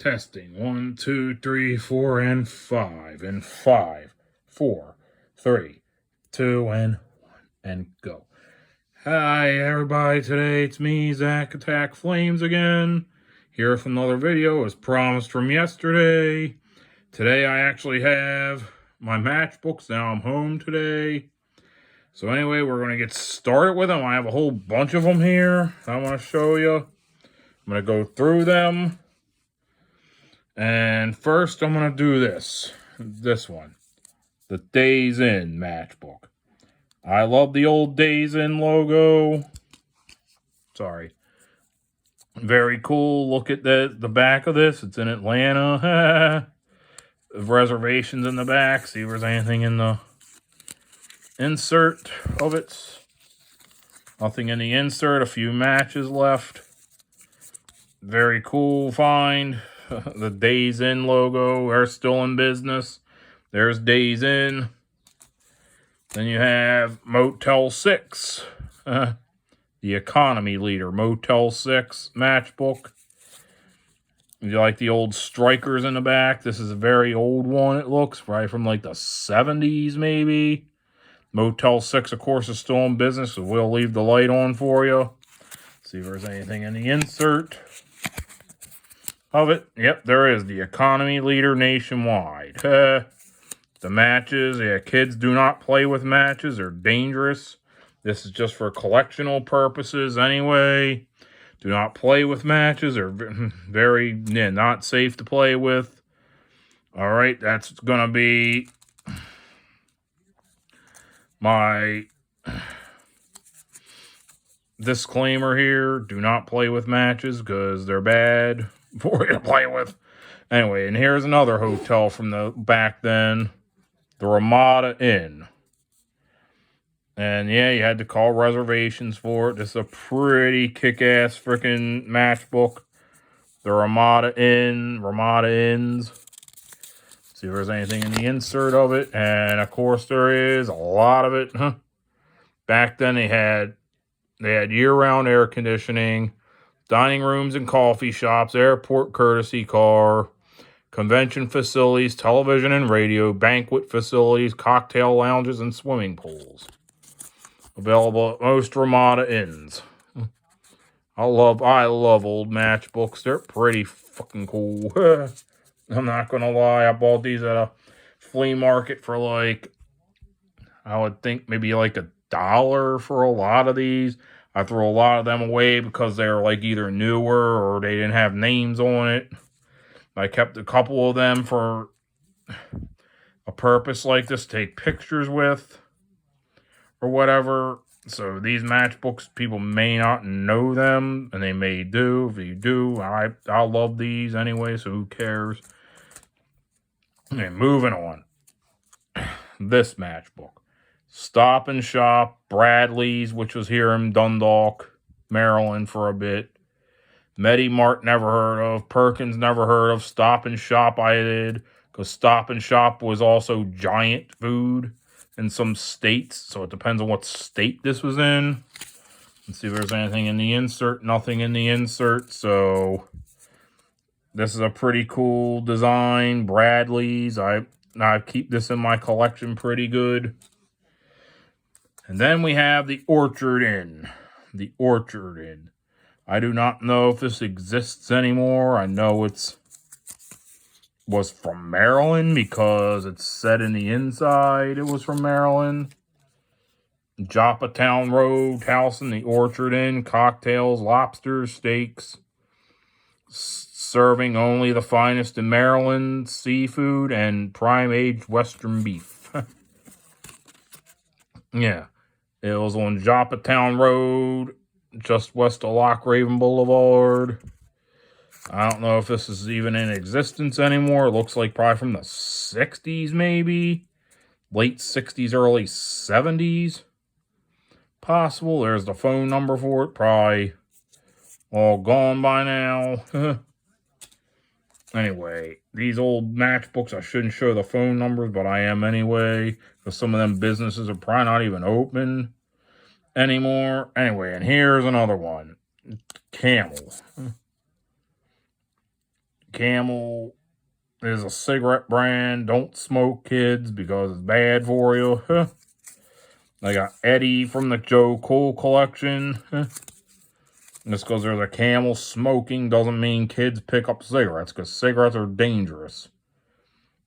Testing. 1, 2, 3, 4, and 5. And 5, 4, 3, 2, and 1. And go. Hi, everybody. Today it's me, Zach Attack Flames again. Here with another video as promised from yesterday. Today I actually have my matchbooks. Now I'm home today. So anyway, we're going to get started with them. I have a whole bunch of them here I want to show you. I'm going to go through them. And first, I'm going to do this one, the Days Inn matchbook. I love the old Days Inn logo. Sorry. Very cool. Look at the back of this. It's in Atlanta. Reservations in the back. See if there's anything in the insert of it. Nothing in the insert. A few matches left. Very cool find. The Days Inn logo. They're still in business. There's Days Inn. Then you have Motel 6. The economy leader. Motel 6 matchbook. You like the old strikers in the back? This is a very old one, it looks. Probably from like the 70s, maybe. Motel 6, of course, is still in business, so we'll leave the light on for you. See if there's anything in the insert of it. Yep, there is. The economy leader nationwide. The matches. Yeah, kids do not play with matches. They're dangerous. This is just for collectional purposes anyway. Do not play with matches. They're very not safe to play with. All right, that's going to be my disclaimer here. Do not play with matches because they're bad for you to play with. Anyway, and here's another hotel from the back then. The Ramada Inn. And yeah, you had to call reservations for it. This is a pretty kick-ass freaking matchbook. The Ramada Inn. Ramada Inns. See if there's anything in the insert of it. And of course there is a lot of it. Back then they had year-round air conditioning, dining rooms and coffee shops, airport courtesy car, convention facilities, television and radio, banquet facilities, cocktail lounges, and swimming pools. Available at most Ramada Inns. I love old matchbooks. They're pretty fucking cool. I'm not gonna lie. I bought these at a flea market for like, I would think maybe like $1 for a lot of these. I threw a lot of them away because they're like either newer or they didn't have names on it. I kept a couple of them for a purpose like this, take pictures with or whatever. So these matchbooks, people may not know them, and they may do. If you do, I love these anyway, so who cares? Okay, moving on. This matchbook. Stop and Shop, Bradley's, which was here in Dundalk, Maryland for a bit. Medimart, never heard of. Perkins, never heard of. Stop and Shop, I did, because Stop and Shop was also Giant food in some states, so it depends on what state this was in. Let's see if there's anything in the insert. Nothing in the insert, so this is a pretty cool design. Bradley's. I keep this in my collection pretty good. And then we have the Orchard Inn. The Orchard Inn. I do not know if this exists anymore. I know was from Maryland because it's said in the inside it was from Maryland. Joppatown Road, House in the Orchard Inn, cocktails, lobsters, steaks, serving only the finest in Maryland, seafood, and prime-aged Western beef. Yeah, it was on Joppatown Road, just west of Loch Raven Boulevard. I don't know if this is even in existence anymore. It looks like probably from the 60s, maybe. Late 60s, early 70s. Possible. There's the phone number for it. Probably all gone by now. Anyway, these old matchbooks, I shouldn't show the phone numbers, but I am anyway. Because some of them businesses are probably not even open anymore. Anyway, and here's another one. Camel. Camel is a cigarette brand. Don't smoke, kids, because it's bad for you. I got Eddie from the Joe Cool collection. Just because there's a Camel smoking doesn't mean kids pick up cigarettes, because cigarettes are dangerous.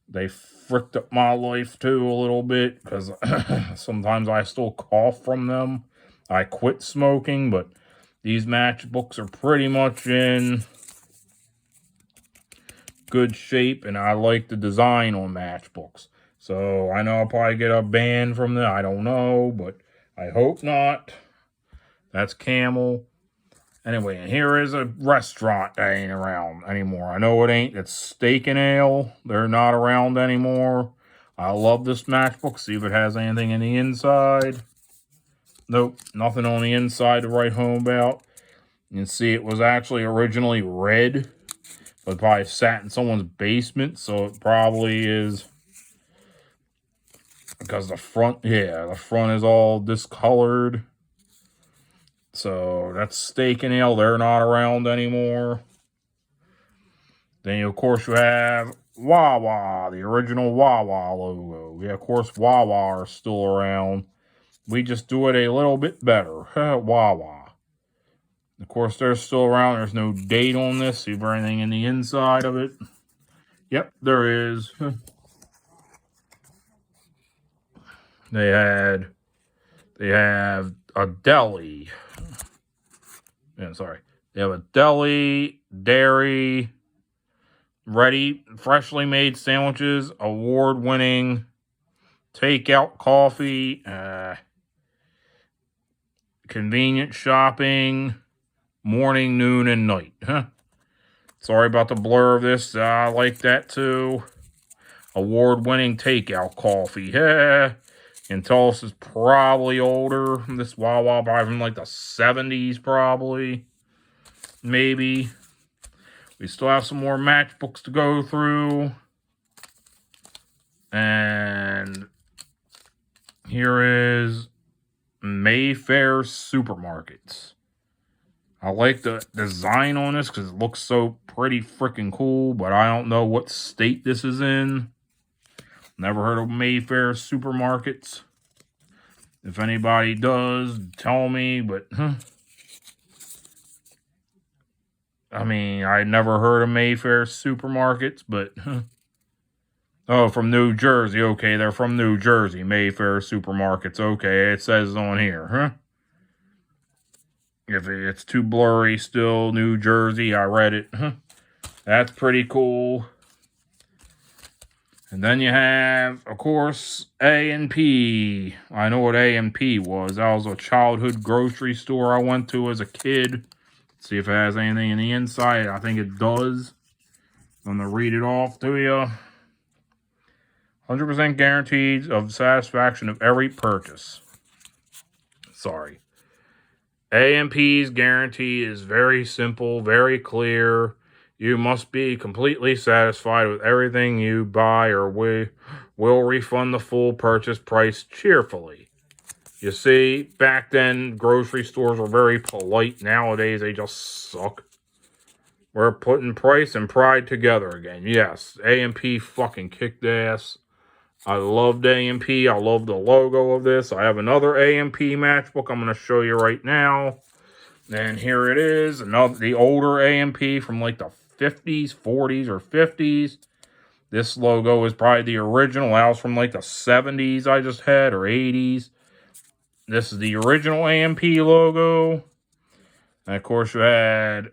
They fricked up my life too a little bit, because sometimes I still cough from them. I quit smoking, but these matchbooks are pretty much in good shape, and I like the design on matchbooks. So I know I'll probably get a ban from them. I don't know, but I hope not. That's Camel. Anyway, and here is a restaurant that ain't around anymore. I know it ain't. It's Steak and Ale. They're not around anymore. I love this matchbook. See if it has anything in the inside. Nope, nothing on the inside to write home about. You can see it was actually originally red, but it probably sat in someone's basement, so it probably is because the front is all discolored. So that's Steak and Ale. They're not around anymore. Then, of course, you have Wawa, the original Wawa logo. Yeah, of course, Wawa are still around. We just do it a little bit better. Wawa. Of course, they're still around. There's no date on this. See if there's anything in the inside of it. Yep, there is. They have a deli. Yeah, sorry. They have a deli, dairy, ready, freshly made sandwiches, award-winning takeout coffee, convenient shopping, morning, noon, and night. Sorry about the blur of this. I like that too. Award-winning takeout coffee. And tell us is probably older. This Wawa probably from like the 70s probably. Maybe. We still have some more matchbooks to go through. And here is Mayfair Supermarkets. I like the design on this because it looks so pretty freaking cool, but I don't know what state this is in. Never heard of Mayfair Supermarkets. If anybody does, tell me, but I mean, I never heard of Mayfair Supermarkets, but oh, from New Jersey. Okay, they're from New Jersey. Mayfair Supermarkets. Okay, it says on here, If it's too blurry still, New Jersey, I read it. That's pretty cool. And then you have, of course, A&P. I know what A&P was. That was a childhood grocery store I went to as a kid. See if it has anything in the inside. I think it does. I'm going to read it off to you. 100% guaranteed of satisfaction of every purchase. Sorry. A&P's guarantee is very simple, very clear. You must be completely satisfied with everything you buy, or we will refund the full purchase price cheerfully. You see, back then, grocery stores were very polite. Nowadays, they just suck. We're putting price and pride together again. Yes, A&P fucking kicked ass. I loved A&P. I love the logo of this. I have another A&P matchbook I'm going to show you right now. And here it is, the older A&P from like the 50s, 40s, or 50s. This logo is probably the original. That was from like the 70s I just had, or 80s. This is the original A&P logo. And of course you had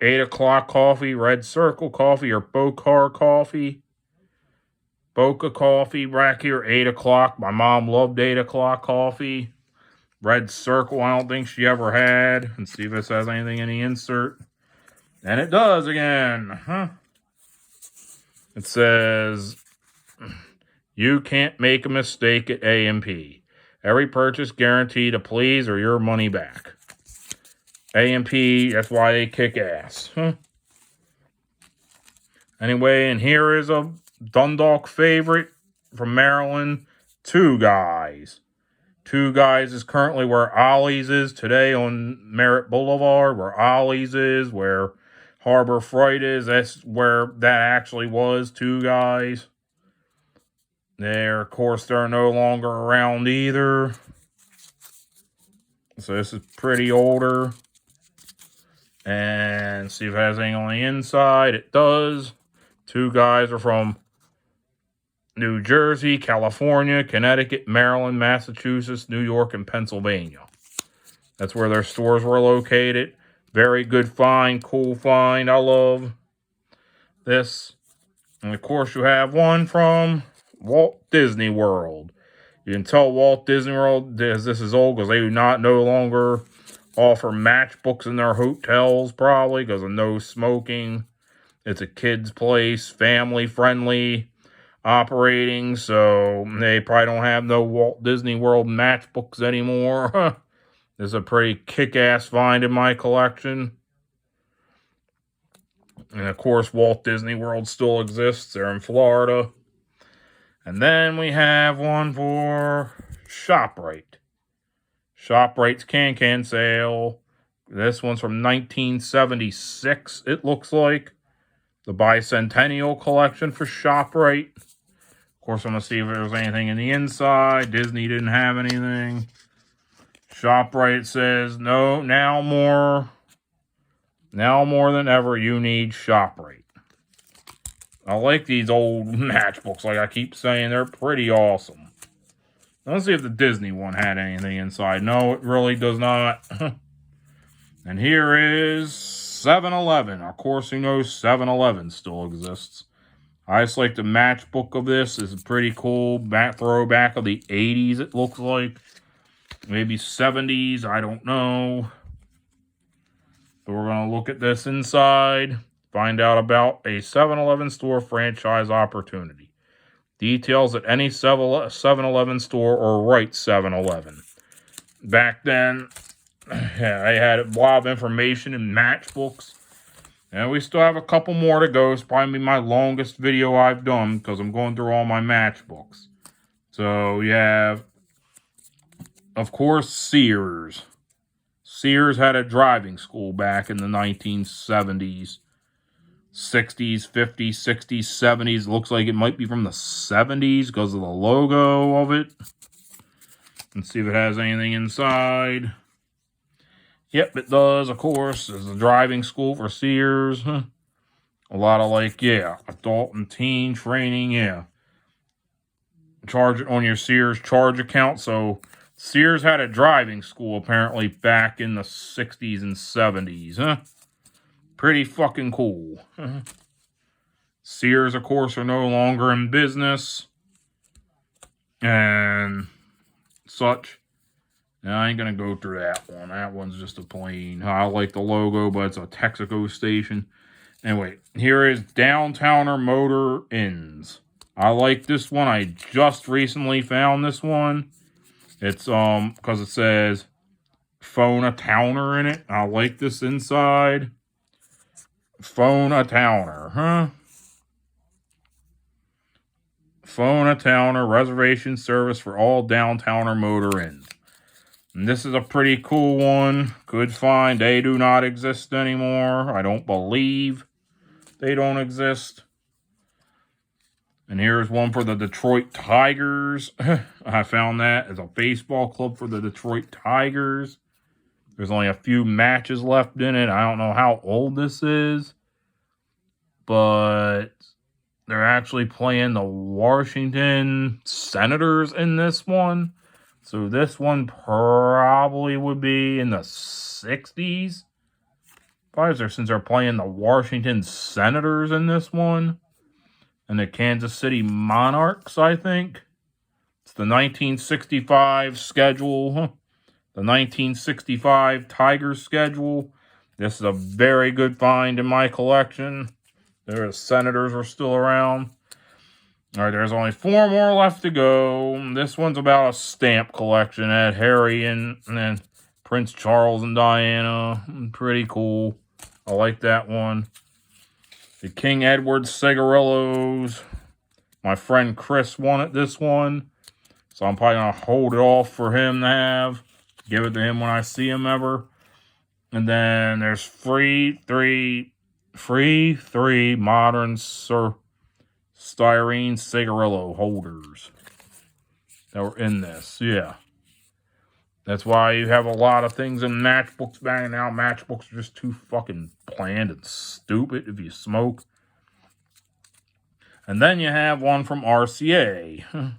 8 o'clock coffee, Red Circle coffee, or Boca coffee. Boca coffee back here, 8 o'clock. My mom loved 8 o'clock coffee. Red Circle, I don't think she ever had. Let's see if this has anything in the insert. And it does again. It says, you can't make a mistake at A&P. Every purchase guaranteed to please or your money back. A&P, that's why they kick ass. Anyway, and here is a Dundalk favorite from Maryland. Two Guys. Two Guys is currently where Ollie's is today on Merritt Boulevard, where Ollie's is, where Harbor Freight is. That's where that actually was, too, guys. There, of course, they're no longer around either. So this is pretty older. And see if it has anything on the inside. It does. Two guys are from New Jersey, California, Connecticut, Maryland, Massachusetts, New York, and Pennsylvania. That's where their stores were located. Very good find, cool find. I love this. And of course, you have one from Walt Disney World. You can tell Walt Disney World this is old because they do not no longer offer matchbooks in their hotels, probably because of no smoking. It's a kid's place, family friendly operating, so they probably don't have no Walt Disney World matchbooks anymore. This is a pretty kick-ass find in my collection. And of course, Walt Disney World still exists. They're in Florida. And then we have one for ShopRite. ShopRite's Can sale. This one's from 1976, it looks like. The Bicentennial collection for ShopRite. Of course, I'm going to see if there's anything in the inside. Disney didn't have anything. ShopRite says, no, now more than ever, you need ShopRite. I like these old matchbooks. Like I keep saying, they're pretty awesome. Let's see if the Disney one had anything inside. No, it really does not. And here is 7-Eleven. Of course, you know 7-Eleven still exists. I just like the matchbook of this. It's pretty cool. Throwback of the 80s, it looks like. Maybe 70s, I don't know. So we're going to look at this inside. Find out about a 7-Eleven store franchise opportunity. Details at any 7-Eleven store or right 7-Eleven. Back then, yeah, I had a lot of information in matchbooks. And we still have a couple more to go. It's probably my longest video I've done because I'm going through all my matchbooks. So you have, of course, Sears. Sears had a driving school back in the 1970s. 60s, 50s, 60s, 70s. Looks like it might be from the 70s because of the logo of it. Let's see if it has anything inside. Yep, it does, of course. It's a driving school for Sears. A lot of adult and teen training, yeah. Charge it on your Sears charge account. So Sears had a driving school apparently back in the 60s and 70s, Pretty fucking cool. Sears, of course, are no longer in business. And such. Now, I ain't going to go through that one. That one's just a plain. I like the logo, but it's a Texaco station. Anyway, here is Downtowner Motor Inns. I like this one. I just recently found this one. It's, because it says Phone a Towner in it. I like this inside. Phone a Towner, Phone a Towner, reservation service for all Downtowner Motor Inns. And this is a pretty cool one. Good find. They do not exist anymore. I don't believe they don't exist. And here's one for the Detroit Tigers. I found that as a baseball club for the Detroit Tigers. There's only a few matches left in it. I don't know how old this is. But they're actually playing the Washington Senators in this one. So this one probably would be in the 60s. Probably since they're playing the Washington Senators in this one. And the Kansas City Monarchs, I think. It's the 1965 schedule. The 1965 Tigers schedule. This is a very good find in my collection. The Senators are still around. All right, there's only 4 more left to go. This one's about a stamp collection at Harry and then Prince Charles and Diana. Pretty cool. I like that one. The King Edward Cigarillos. My friend Chris wanted this one. So I'm probably going to hold it off for him to have. Give it to him when I see him ever. And then there's three free 3 modern styrene cigarillo holders that were in this. Yeah. That's why you have a lot of things in matchbooks back now. Matchbooks are just too fucking bland and stupid if you smoke. And then you have one from RCA.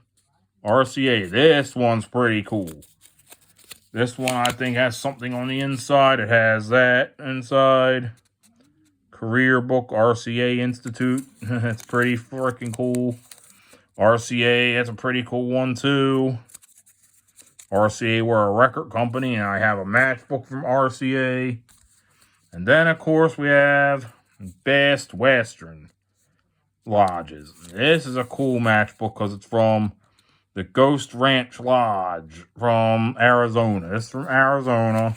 RCA, this one's pretty cool. This one I think has something on the inside. It has that inside. Career book, RCA Institute. It's pretty freaking cool. RCA has a pretty cool one too. RCA, we're a record company, and I have a matchbook from RCA. And then, of course, we have Best Western Lodges. This is a cool matchbook because it's from the Ghost Ranch Lodge from Arizona. This is from Arizona.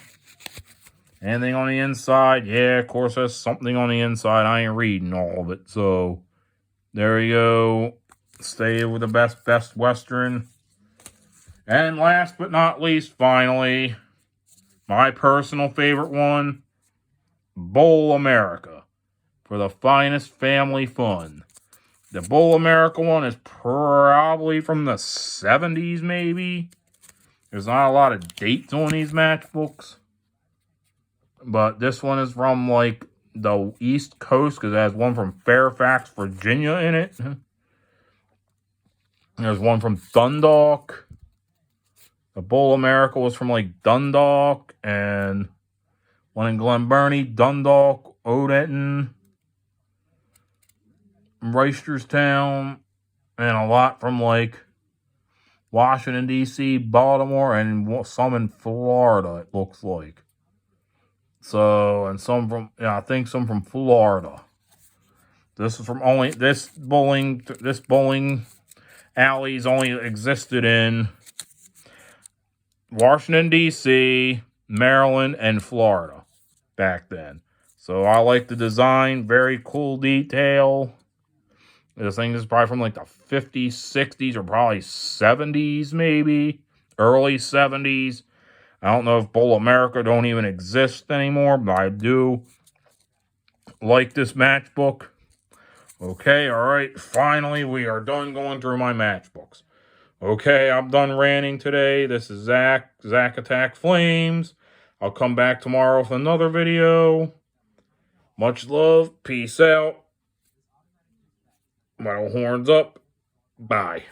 Anything on the inside? Yeah, of course, there's something on the inside. I ain't reading all of it. So, there you go. Stay with the Best Western. And last but not least, finally, my personal favorite one, Bowl America, for the finest family fun. The Bowl America one is probably from the 70s, maybe. There's not a lot of dates on these matchbooks. But this one is from, like, the East Coast, because it has one from Fairfax, Virginia in it. There's one from Dundalk. The Bowl America was from, like, Dundalk, and one in Glen Burnie, Dundalk, Odenton, Reisterstown, and a lot from, like, Washington, D.C., Baltimore, and some in Florida, it looks like. So, and some from, yeah, I think some from Florida. This is from only, this bowling alleys only existed in Washington, D.C., Maryland, and Florida back then. So I like the design. Very cool detail. This thing is probably from like the 50s, 60s, or probably 70s maybe. Early 70s. I don't know if Bowl America don't even exist anymore, but I do like this matchbook. Okay, alright. Finally, we are done going through my matchbooks. Okay, I'm done ranting today. This is Zach Attack Flames. I'll come back tomorrow with another video. Much love. Peace out. Metal horns up. Bye.